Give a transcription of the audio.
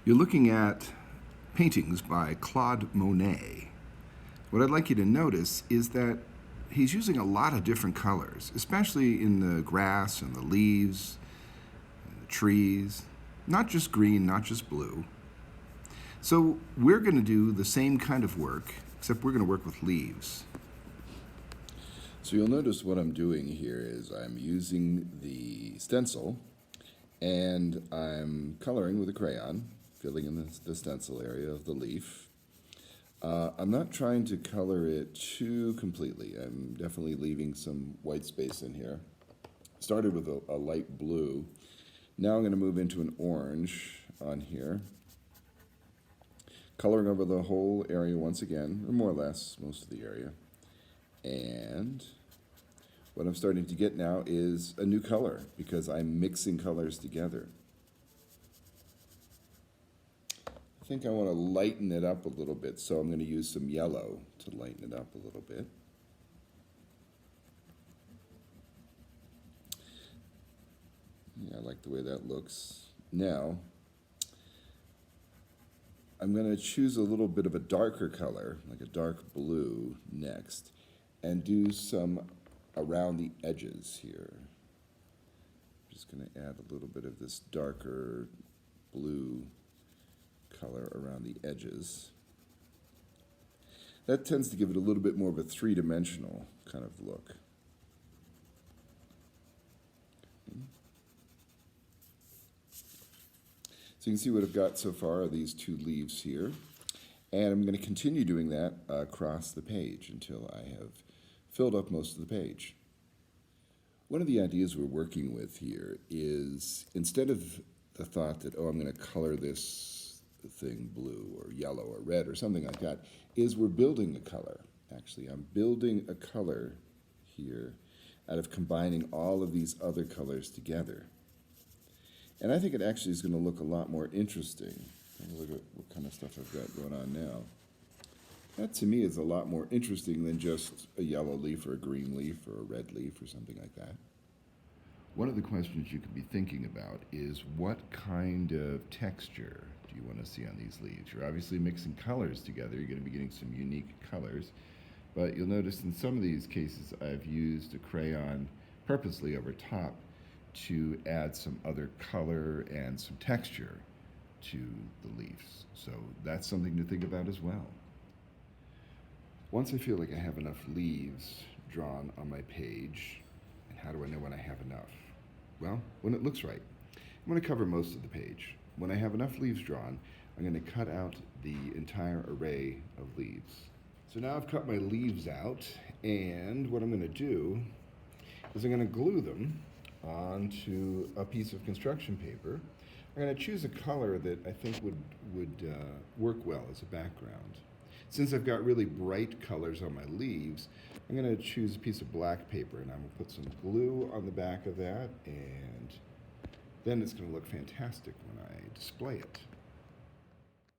You're looking at paintings by Claude Monet. What I'd like you to notice is that he's using a lot of different colors, especially in the grass and the leaves and the trees. Not just green, not just blue. So we're going to do the same kind of work, except we're going to work with leaves. So you'll notice what I'm doing here is I'm using the stencil and I'm coloring with a crayon, filling in the stencil area of the leaf. I'm not trying to color it too completely. I'm definitely leaving some white space in here. Started with a light blue. Now I'm going to move into an orange on here. Coloring over the whole area once again, or more or less, most of the area. And what I'm starting to get now is a new color because I'm mixing colors together. I think I want to lighten it up a little bit, so I'm going to use some yellow to lighten it up a little bit. Yeah, I like the way that looks. Now, I'm going to choose a little bit of a darker color, like a dark blue next, and do some around the edges here. I'm just going to add a little bit of this darker blue color around the edges. That tends to give it a little bit more of a three-dimensional kind of look. So you can see what I've got so far are these two leaves here. And I'm going to continue doing that across the page until I have filled up most of the page. One of the ideas we're working with here is instead of the thought that, oh, I'm going to color this thing blue or yellow or red or something like that, is we're building a color. Actually, I'm building a color here out of combining all of these other colors together. And I think it actually is going to look a lot more interesting. Look at what kind of stuff I've got going on now. That to me is a lot more interesting than just a yellow leaf or a green leaf or a red leaf or something like that. One of the questions you could be thinking about is what kind of texture do you want to see on these leaves? You're obviously mixing colors together. You're going to be getting some unique colors. But you'll notice in some of these cases I've used a crayon purposely over top to add some other color and some texture to the leaves. So that's something to think about as well. Once I feel like I have enough leaves drawn on my page, and how do I know when I have enough? Well, when it looks right. I'm going to cover most of the page. When I have enough leaves drawn, I'm going to cut out the entire array of leaves. So now I've cut my leaves out, and what I'm going to do is I'm going to glue them onto a piece of construction paper. I'm going to choose a color that I think would work well as a background. Since I've got really bright colors on my leaves, I'm going to choose a piece of black paper and I'm going to put some glue on the back of that, and then it's going to look fantastic when I display it.